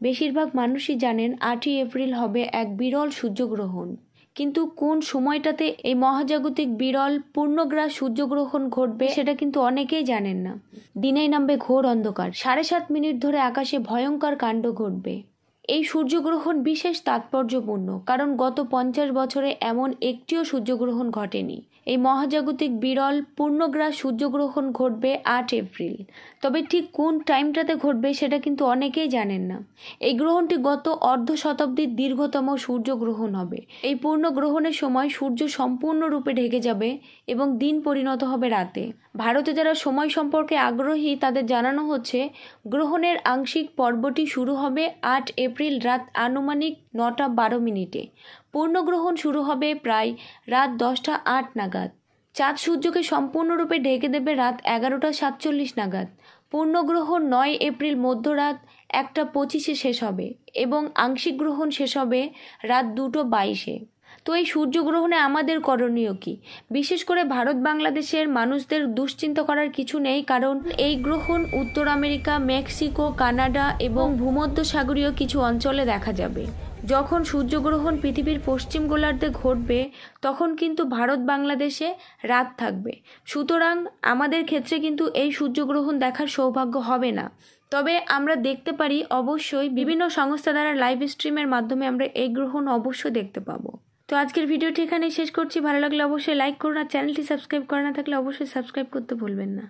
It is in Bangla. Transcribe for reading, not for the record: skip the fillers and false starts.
বেশিরভাগ মানুষই জানেন 8ই এপ্রিল হবে এক বিরল সূর্যগ্রহণ, কিন্তু কোন সময়টাতে এই মহাজাগতিক বিরল পূর্ণগ্রাস সূর্যগ্রহণ ঘটবে সেটা কিন্তু অনেকেই জানেন না। দিনেই নামবে ঘোর অন্ধকার, 7.5 মিনিট ধরে আকাশে ভয়ঙ্কর কাণ্ড ঘটবে। এই সূর্যগ্রহণ বিশেষ তাৎপর্যপূর্ণ, কারণ গত 50 বছরে এমন একটিও সূর্যগ্রহণ ঘটেনি। এই মহাজাগতিক বিরল পূর্ণগ্রাস সূর্যগ্রহণ ঘটবে 8 এপ্রিল। তবে ঠিক কোন টাইমটাতে ঘটবে সেটা কিন্তু অনেকেই জানেন না। এই গ্রহণটি গত অর্ধ শতাব্দীর দীর্ঘতম সূর্যগ্রহণ হবে। এই পূর্ণ গ্রহণের সময় সূর্য সম্পূর্ণরূপে ঢেকে যাবে এবং দিন পরিণত হবে রাতে। ভারতে যারা সময় সম্পর্কে আগ্রহী তাদের জানানো হচ্ছে, গ্রহণের আংশিক পর্বটি শুরু হবে 8 এপ্রিল রাত আনুমানিক 9:12 পূর্ণগ্রহণ শুরু হবে প্রায় রাত 10:08 নাগাদ। চাঁদ সূর্যকে সম্পূর্ণরূপে ঢেকে দেবে রাত 11:47 নাগাদ। পূর্ণগ্রহণ 9 এপ্রিল মধ্যরাত 1:25 শেষ হবে এবং আংশিক গ্রহণ শেষ হবে রাত 2:22। তো এই সূর্যগ্রহণে আমাদের করণীয় কি? বিশেষ করে ভারত বাংলাদেশের মানুষদের দুশ্চিন্তা করার কিছু নেই, কারণ এই গ্রহণ উত্তর আমেরিকা, মেক্সিকো, কানাডা এবং ভূমধ্যসাগরীয় কিছু অঞ্চলে দেখা যাবে। যখন সূর্যগ্রহণ পৃথিবীর পশ্চিম গোলার্ধে ঘটবে তখন কিন্তু ভারত বাংলাদেশে রাত থাকবে। সুতরাং আমাদের ক্ষেত্রে কিন্তু এই সূর্যগ্রহণ দেখার সৌভাগ্য হবে না। তবে আমরা দেখতে পারি, অবশ্যই বিভিন্ন সংস্থা দ্বারা লাইভ স্ট্রিমের মাধ্যমে আমরা এই গ্রহণ অবশ্যই দেখতে পাবো। তো আজকের ভিডিওটি এখানেই শেষ করছি। ভালো লাগলে অবশ্যই লাইক করুন, আর চ্যানেলটি সাবস্ক্রাইব করা না থাকলে অবশ্যই সাবস্ক্রাইব করতে ভুলবেন না।